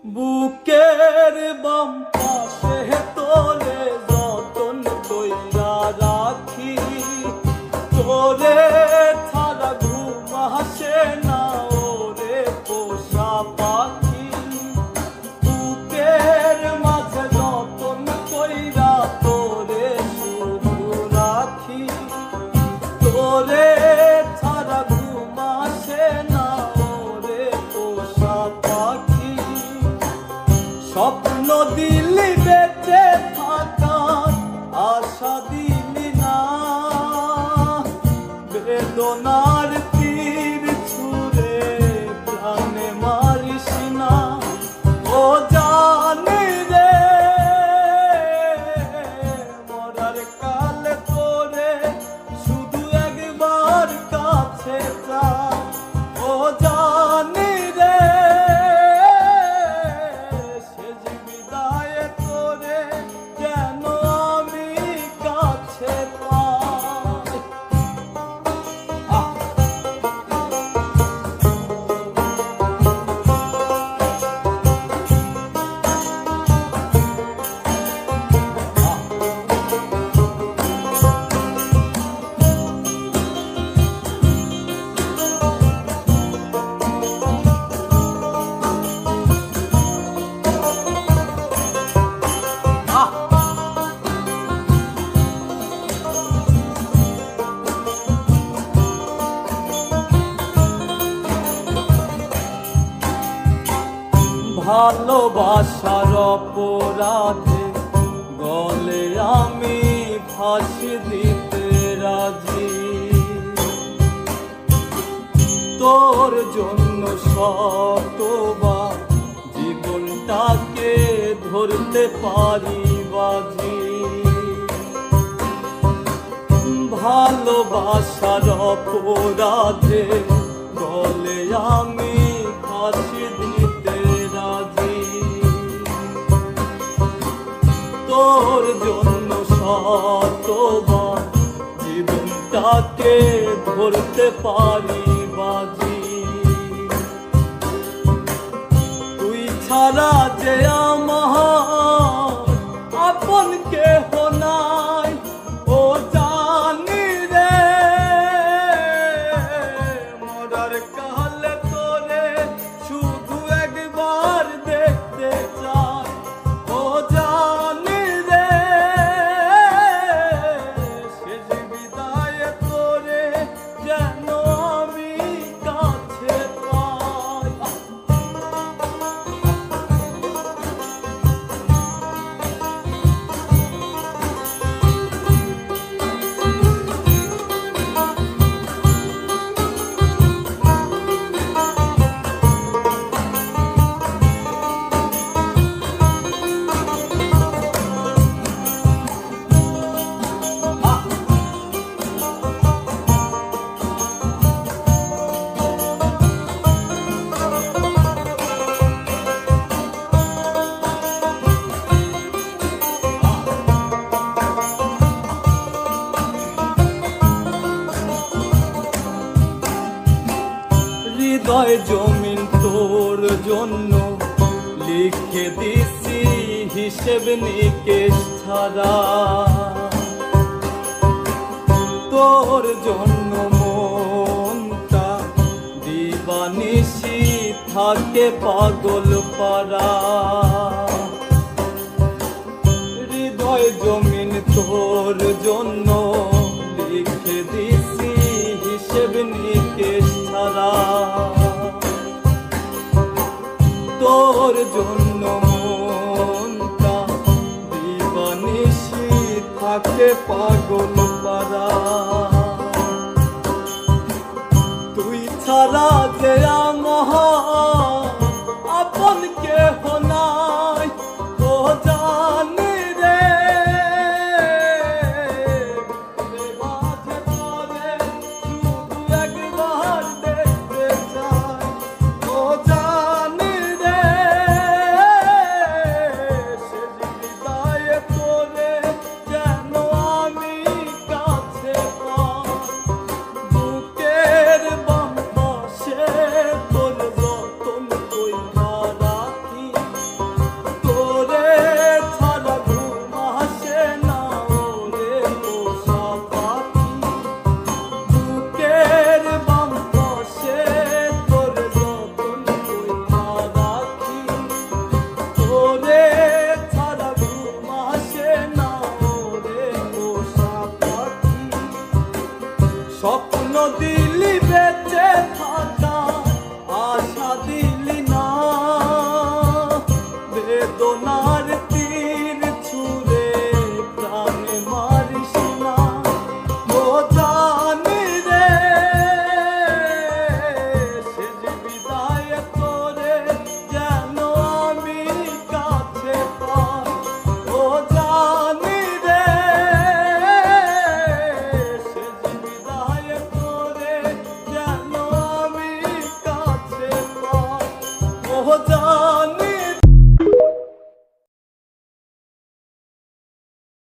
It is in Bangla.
বুকের বাম পাশে তোরে যতন কইরা রাখি, তোরে ছাড়া ঘুম আসে না ওরে পোষা পাখি। বুকের মাঝে যতন কইরা তোরে শুধু রাখি, তোরে ছাড়া ঘুম আসে না ওরে পোষা পাখি। স্বপ্ন দিলি বেঁচে থাকার আশা দিলি না, বেদনার তীর ছুঁড়ে প্রাণে মারিস না। ও জানি রে মরার কালে তোরে শুধু একবার কাছে চাই। ও জানি রে শেষ বিদায়ে তোরে যেন আমি কাছে পাই। ভালোবাসার অপরাধে গলে আমি ফাঁসি দিতে রাজি, তোর জন্য শতবার জীবনটাকে ধরতে পারি বাজি। ভালোবাসার অপরাধে গলে আমি ফাঁসি দিতে রাজি, তোর জন্য শতবার জীবনটাকে ধরতে পারি বাজি। তুই ছাড়া যে আমার আপন কেহ নাই, ও জানি রে মরার কালে তোরে শুধু একবার দেখতে চাই। ও জানি রে শেষ বিদায়ে তোরে যেন আমি কাছে পাই। হৃদয় জমিন তোর জন্য লিখে দিছি হিসেব নিকেশ ছাড়া, তোর জন্য মনটা দিবানিশি থাকে পাগল পারা। হৃদয় জমিন তোর জন্য লিখে দিছি হিসেব নিকেশ ছাড়া, তোর জন্য মনটা দিবানিশি থাকে পাগল পারা। তুই ছাড়া যে